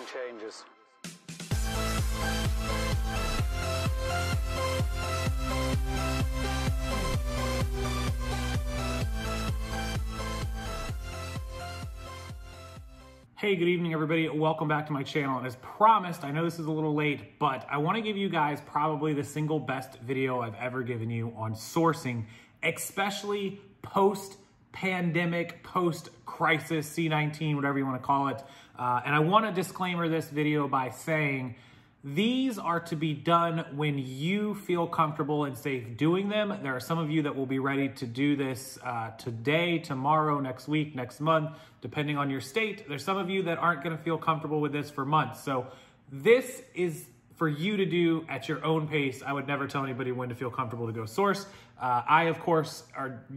changes. Hey, good evening, everybody. Welcome back to my channel. And as promised, I know this is a little late, but I want to give you guys probably the single best video I've ever given you on sourcing, especially post-pandemic, post-crisis, C-19, whatever you want to call it. And I want to disclaimer this video by saying these are to be done when you feel comfortable and safe doing them. There are some of you that will be ready to do this today, tomorrow, next week, next month, depending on your state. There's some of you that aren't going to feel comfortable with this for months. So this is for you to do at your own pace. I would never tell anybody when to feel comfortable to go source. I, of course,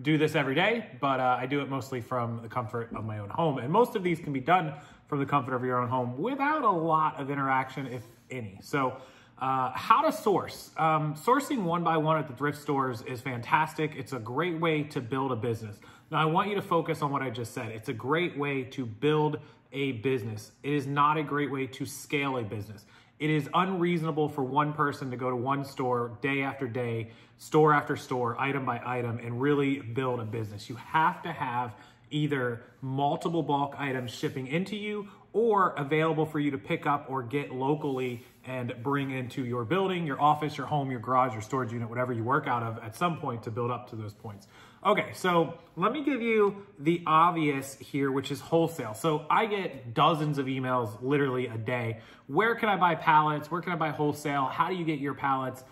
do this every day, but I do it mostly from the comfort of my own home. And most of these can be done from the comfort of your own home without a lot of interaction, if any. So how to source. Sourcing one by one at the thrift stores is fantastic. It's a great way to build a business. Now, I want you to focus on what I just said. It's a great way to build a business. It is not a great way to scale a business. It is unreasonable for one person to go to one store day after day, store after store, item by item, and really build a business. You have to have either multiple bulk items shipping into you or available for you to pick up or get locally and bring into your building, your office, your home, your garage, your storage unit, whatever you work out of at some point to build up to those points. Okay, so let me give you the obvious here, which is wholesale. So I get dozens of emails literally a day. Where can I buy pallets? Where can I buy wholesale? How do you get your pallets?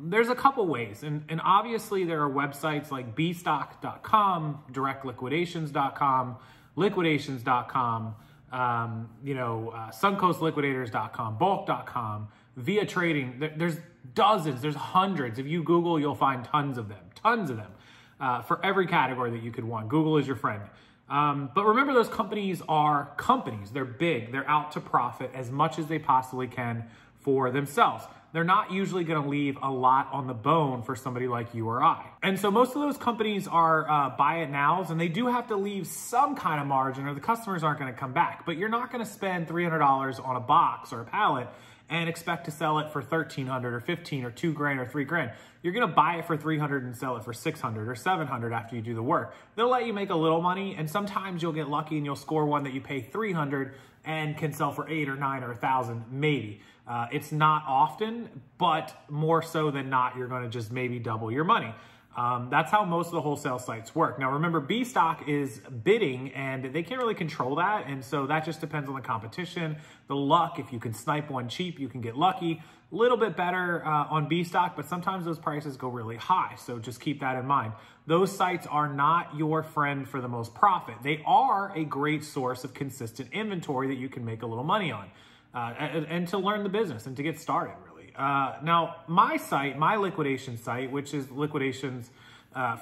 There's a couple ways, and obviously there are websites like bstock.com, directliquidations.com, liquidations.com, suncoastliquidators.com, bulk.com, via trading. There's dozens, there's hundreds. If you Google, you'll find tons of them, for every category that you could want. Google is your friend. But remember, those companies are companies. They're big. They're out to profit as much as they possibly can for themselves. They're not usually going to leave a lot on the bone for somebody like you or I. And so most of those companies are buy it nows, and they do have to leave some kind of margin or the customers aren't going to come back. But you're not going to spend $300 on a box or a pallet and expect to sell it for $1,300 or $1,500 or $2,000 or $3,000. You're going to buy it for $300 and sell it for $600 or $700 after you do the work. They'll let you make a little money, and sometimes you'll get lucky and you'll score one that you pay $300 and can sell for $800 or $900 or $1,000, maybe. It's not often, but more so than not, you're going to just maybe double your money. That's how most of the wholesale sites work. Now, remember, B-Stock is bidding, and they can't really control that, and so that just depends on the competition, the luck. If you can snipe one cheap, you can get lucky. A little bit better on B-Stock, but sometimes those prices go really high, so just keep that in mind. Those sites are not your friend for the most profit. They are a great source of consistent inventory that you can make a little money on, and to learn the business and to get started, really. Now, my site, my liquidation site, which is liquidations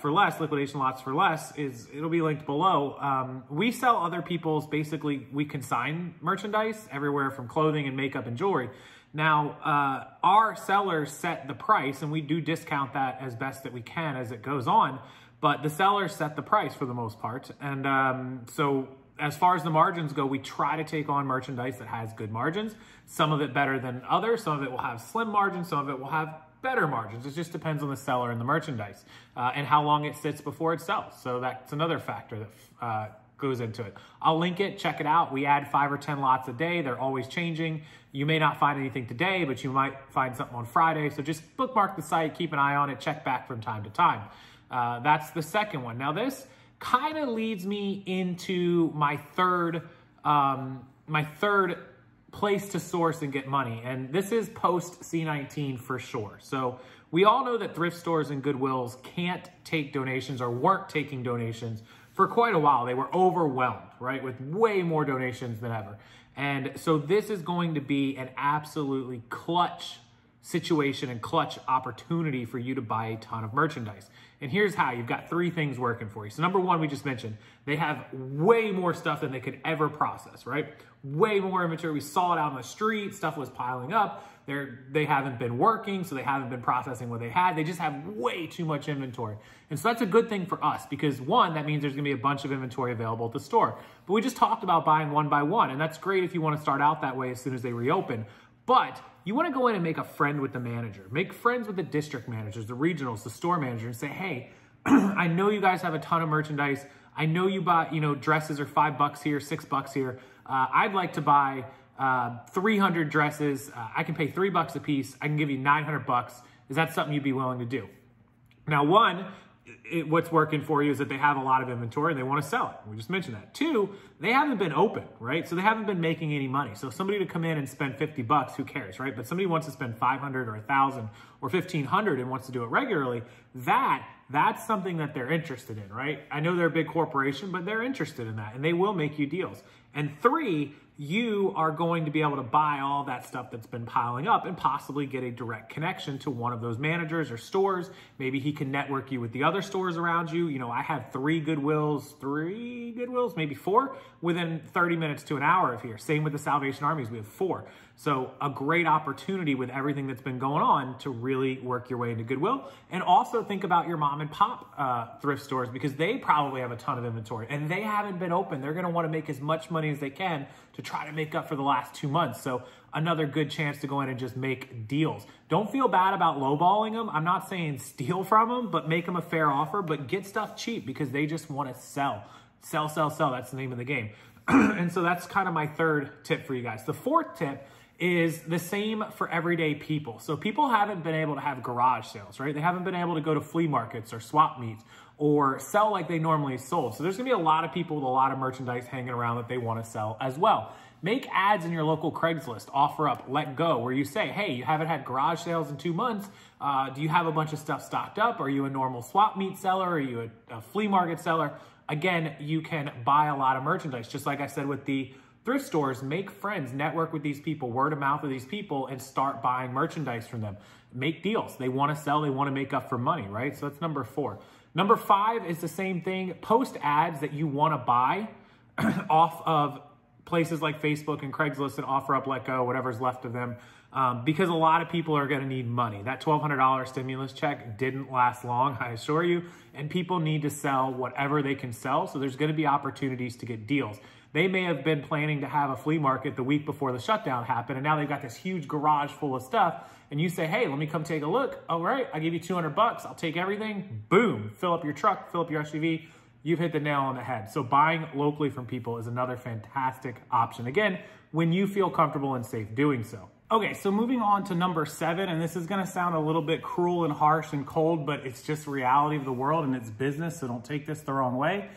for less, liquidation lots for less, it'll be linked below. We sell other people's, basically, we consign merchandise everywhere from clothing and makeup and jewelry. Now, our sellers set the price, and we do discount that as best that we can as it goes on, but the sellers set the price for the most part. And so as far as the margins go, we try to take on merchandise that has good margins, some of it better than others. Some of it will have slim margins, some of it will have better margins. It just depends on the seller and the merchandise and how long it sits before it sells. So that's another factor that goes into it. I'll link it, check it out. We add 5 or 10 lots a day. They're always changing. You may not find anything today, but you might find something on Friday. So just bookmark the site, keep an eye on it, check back from time to time. That's the second one. Now this kind of leads me into my third place to source and get money. And this is post C-19 for sure. So we all know that thrift stores and Goodwills can't take donations or weren't taking donations for quite a while. They were overwhelmed, right, with way more donations than ever. And so this is going to be an absolutely clutch situation and clutch opportunity for you to buy a ton of merchandise. And here's how. You've got 3 things working for you. So number 1, we just mentioned, they have way more stuff than they could ever process, right? Way more inventory. We saw it out on the street. Stuff was piling up. They haven't been working, so they haven't been processing what they had. They just have way too much inventory. And so that's a good thing for us because 1, that means there's gonna be a bunch of inventory available at the store. But we just talked about buying one by one, and that's great if you wanna start out that way as soon as they reopen. But you wanna go in and make a friend with the manager. Make friends with the district managers, the regionals, the store manager, and say, hey, I know you guys have a ton of merchandise. I know you buy, dresses are $5 here, $6 here. I'd like to buy 300 dresses. I can pay $3 a piece. I can give you 900 bucks. Is that something you'd be willing to do? Now, 1, what's working for you is that they have a lot of inventory and they want to sell it. We just mentioned that. 2, they haven't been open, right? So they haven't been making any money. So somebody to come in and spend 50 bucks, who cares, right? But somebody wants to spend 500 or 1,000 or 1,500 and wants to do it regularly, that's something that they're interested in, right? I know they're a big corporation, but they're interested in that and they will make you deals. And 3, you are going to be able to buy all that stuff that's been piling up and possibly get a direct connection to one of those managers or stores. Maybe he can network you with the other stores around you. I have 3 Goodwills, maybe 4 within 30 minutes to an hour of here. Same with the Salvation Armies, we have 4. So a great opportunity with everything that's been going on to really work your way into Goodwill. And also think about your mom and pop thrift stores because they probably have a ton of inventory and they haven't been open. They're gonna wanna make as much money as they can to try to make up for the last 2 months. So another good chance to go in and just make deals. Don't feel bad about lowballing them. I'm not saying steal from them, but make them a fair offer, but get stuff cheap because they just wanna sell. Sell, sell, sell, that's the name of the game. And so that's kind of my 3rd tip for you guys. The 4th tip is the same for everyday people. So people haven't been able to have garage sales, right? They haven't been able to go to flea markets or swap meets or sell like they normally sold. So there's gonna be a lot of people with a lot of merchandise hanging around that they wanna sell as well. Make ads in your local Craigslist, offer up, let go, where you say, hey, you haven't had garage sales in 2 months. Do you have a bunch of stuff stocked up? Are you a normal swap meet seller? Are you a flea market seller? Again, you can buy a lot of merchandise. Just like I said with the thrift stores, make friends, network with these people, word of mouth with these people, and start buying merchandise from them. Make deals. They want to sell, they want to make up for money, right? So that's number 4. Number 5 is the same thing. Post ads that you want to buy off of places like Facebook and Craigslist and offer up, let go, whatever's left of them, because a lot of people are going to need money. That $1,200 stimulus check didn't last long, I assure you, and people need to sell whatever they can sell, so there's going to be opportunities to get deals. They may have been planning to have a flea market the week before the shutdown happened, and now they've got this huge garage full of stuff, and you say, hey, let me come take a look. All right, I'll give you 200 bucks. I'll take everything. Boom, fill up your truck, fill up your SUV. You've hit the nail on the head. So buying locally from people is another fantastic option. Again, when you feel comfortable and safe doing so. Okay, so moving on to number 7, and this is gonna sound a little bit cruel and harsh and cold, but it's just reality of the world and it's business, so don't take this the wrong way.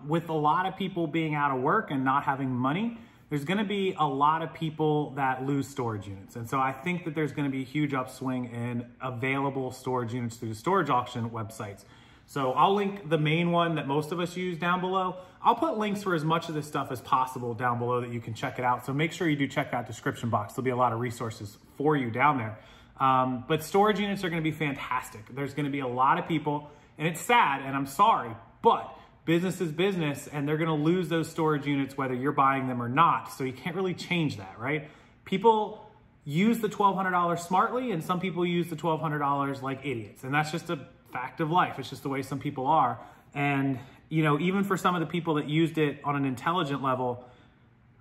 With a lot of people being out of work and not having money, there's gonna be a lot of people that lose storage units. And so I think that there's gonna be a huge upswing in available storage units through the storage auction websites. So I'll link the main one that most of us use down below. I'll put links for as much of this stuff as possible down below that you can check it out. So make sure you do check that description box. There'll be a lot of resources for you down there. But storage units are gonna be fantastic. There's gonna be a lot of people, and it's sad, and I'm sorry, but business is business, and they're gonna lose those storage units whether you're buying them or not. So you can't really change that, right? People use the $1,200 smartly, and some people use the $1,200 like idiots. And that's just a fact of life. It's just the way some people are. And, even for some of the people that used it on an intelligent level,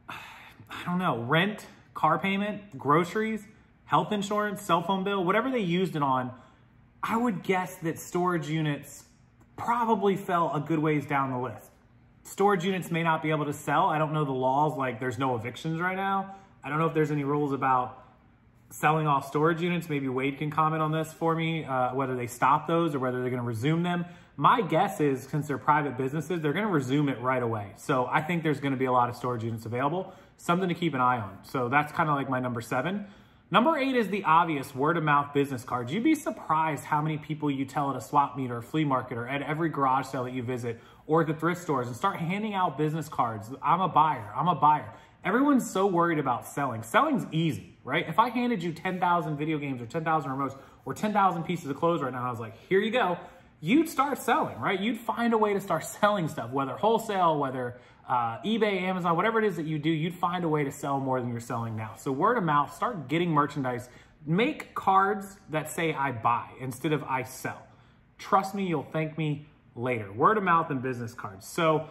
I don't know, rent, car payment, groceries, health insurance, cell phone bill, whatever they used it on, I would guess that storage units probably fell a good ways down the list. Storage units may not be able to sell. I don't know the laws, like there's no evictions right now. I don't know if there's any rules about selling off storage units. Maybe Wade can comment on this for me, whether they stop those or whether they're gonna resume them. My guess is, since they're private businesses, they're gonna resume it right away. So I think there's gonna be a lot of storage units available, something to keep an eye on. So that's kind of like my number 7. Number 8 is the obvious word of mouth business cards. You'd be surprised how many people you tell at a swap meet or a flea market or at every garage sale that you visit or at the thrift stores and start handing out business cards. I'm a buyer, I'm a buyer. Everyone's so worried about selling. Selling's easy, right? If I handed you 10,000 video games or 10,000 remotes or 10,000 pieces of clothes right now, and I was like, here you go, you'd start selling, right? You'd find a way to start selling stuff, whether wholesale, whether eBay, Amazon, whatever it is that you do, you'd find a way to sell more than you're selling now. So word of mouth, start getting merchandise. Make cards that say I buy instead of I sell. Trust me, you'll thank me later. Word of mouth and business cards. So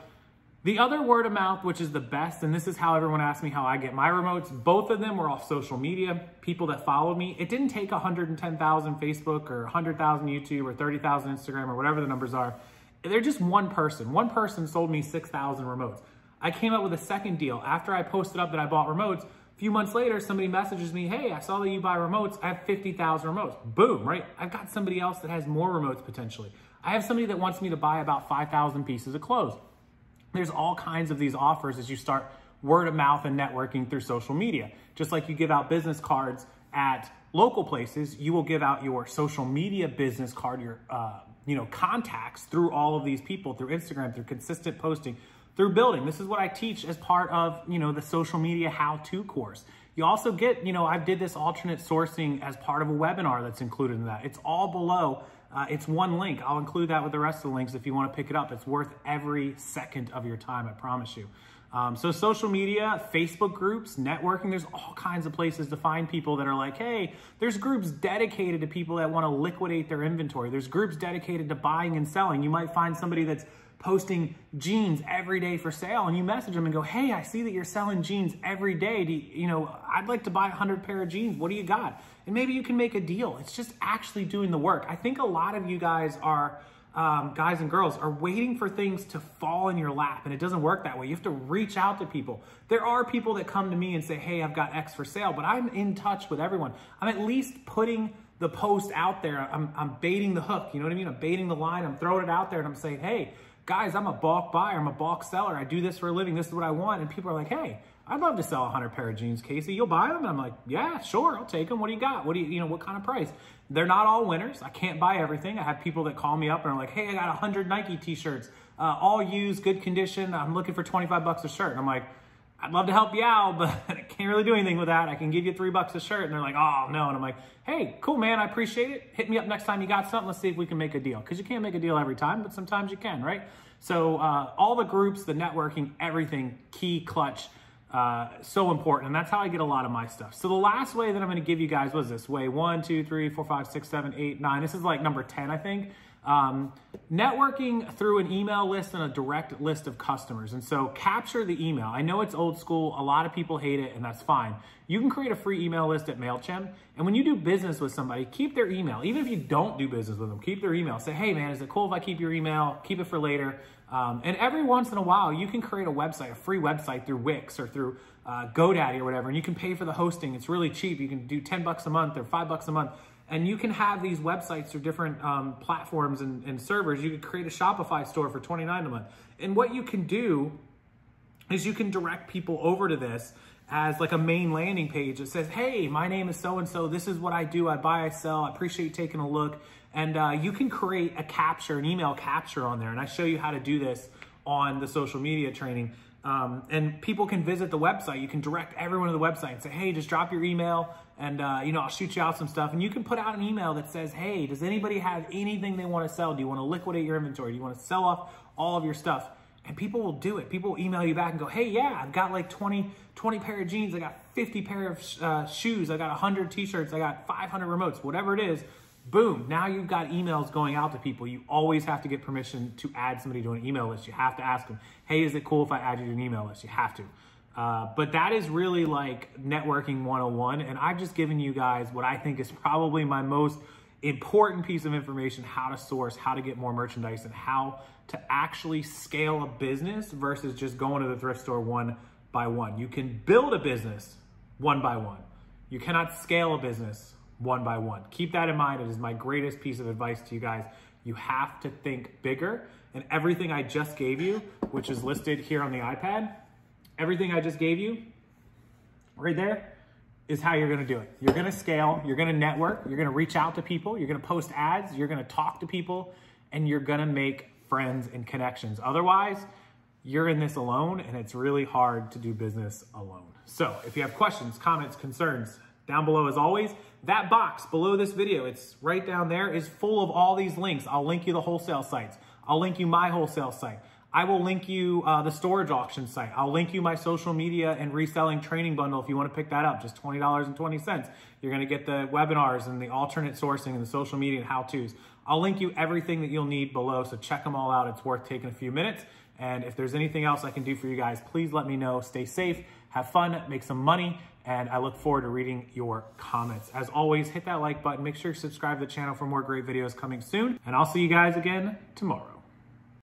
the other word of mouth, which is the best, and this is how everyone asks me how I get my remotes, both of them were off social media, people that followed me. It didn't take 110,000 Facebook or 100,000 YouTube or 30,000 Instagram or whatever the numbers are. They're just one person. One person sold me 6,000 remotes. I came up with a second deal. After I posted up that I bought remotes, a few months later, somebody messages me, hey, I saw that you buy remotes. I have 50,000 remotes. Boom, right? I've got somebody else that has more remotes potentially. I have somebody that wants me to buy about 5,000 pieces of clothes. There's all kinds of these offers as you start word of mouth and networking through social media. Just like you give out business cards at local places, you will give out your social media business card, your contacts through all of these people, through Instagram, through consistent posting, through building. This is what I teach as part of, the social media how-to course. You also get, I did this alternate sourcing as part of a webinar that's included in that. It's all below. It's one link. I'll include that with the rest of the links if you want to pick it up. It's worth every second of your time, I promise you. So social media, Facebook groups, networking, there's all kinds of places to find people that are like, hey, there's groups dedicated to people that want to liquidate their inventory. There's groups dedicated to buying and selling. You might find somebody that's posting jeans every day for sale, and you message them and go, hey, I see that you're selling jeans every day. I'd like to buy 100 pair of jeans. What do you got? And maybe you can make a deal. It's just actually doing the work. I think a lot of you guys are, guys and girls, are waiting for things to fall in your lap, and it doesn't work that way. You have to reach out to people. There are people that come to me and say, hey, I've got X for sale, but I'm in touch with everyone. I'm at least putting the post out there. I'm baiting the hook, you know what I mean? I'm baiting the line, I'm throwing it out there, and I'm saying, hey, guys, I'm a bulk buyer, I'm a bulk seller, I do this for a living, this is what I want. And people are like, hey, I'd love to sell 100 pair of jeans, Casey. You'll buy them? And I'm like, yeah, sure, I'll take them. What do you got? What kind of price? They're not all winners. I can't buy everything. I have people that call me up and are like, hey, I got 100 Nike t-shirts, all used, good condition. I'm looking for 25 bucks a shirt. And I'm like, I'd love to help you out, but I can't really do anything with that. I can give you $3 a shirt. And they're like, oh no. And I'm like, hey, cool, man, I appreciate it. Hit me up next time you got something. Let's see if we can make a deal. Because you can't make a deal every time, but sometimes you can, right? So all the groups, the networking, everything, key, clutch, so important. And that's how I get a lot of my stuff. So the last way that I'm going to give you guys was this way: 1, 2, 3, 4, 5, 6, 7, 8, 9. This is like number 10, I think. Networking through an email list and a direct list of customers. And so capture the email. I know it's old school. A lot of people hate it, and that's fine. You can create a free email list at MailChimp. And when you do business with somebody, keep their email. Even if you don't do business with them, keep their email. Say, hey man, is it cool if I keep your email? Keep it for later. And every once in a while, you can create a website, a free website through Wix or through GoDaddy or whatever, and you can pay for the hosting. It's really cheap. You can do 10 bucks a month or $5 a month. And you can have these websites through different platforms and servers. You could create a Shopify store for $29 a month. And what you can do is you can direct people over to this as like a main landing page that says, hey, my name is so-and-so. This is what I do. I buy, I sell. I appreciate you taking a look. And you can create a capture, an email capture on there. And I show you how to do this on the social media training. And people can visit the website. You can direct everyone to the website and say, hey, just drop your email and, I'll shoot you out some stuff. And you can put out an email that says, hey, does anybody have anything they want to sell? Do you want to liquidate your inventory? Do you want to sell off all of your stuff? And people will do it. People will email you back and go, hey, yeah, I've got like 20 pair of jeans. I got 50 pair of shoes. I got 100 t-shirts. I got 500 remotes, whatever it is. Boom, now you've got emails going out to people. You always have to get permission to add somebody to an email list. You have to ask them, hey, is it cool if I add you to an email list? You have to. But that is really like networking 101. And I've just given you guys what I think is probably my most important piece of information: how to source, how to get more merchandise, and how to actually scale a business versus just going to the thrift store one by one. You can build a business one by one. You cannot scale a business one by one. Keep that in mind. It is my greatest piece of advice to you guys. You have to think bigger, and everything I just gave you, which is listed here on the iPad, everything I just gave you right there is how you're going to do it. You're going to scale, you're going to network, you're going to reach out to people, you're going to post ads, you're going to talk to people, and you're going to make friends and connections. Otherwise, you're in this alone, and it's really hard to do business alone. So if you have questions, comments, concerns, down below as always, that box below this video, it's right down there, is full of all these links. I'll link you the wholesale sites. I'll link you my wholesale site. I will link you the storage auction site. I'll link you my social media and reselling training bundle if you want to pick that up, just $20.20. You're going to get the webinars and the alternate sourcing and the social media and how-tos. I'll link you everything that you'll need below, so check them all out. It's worth taking a few minutes. And if there's anything else I can do for you guys, please let me know. Stay safe, have fun, make some money, and I look forward to reading your comments. As always, hit that like button. Make sure you subscribe to the channel for more great videos coming soon, and I'll see you guys again tomorrow.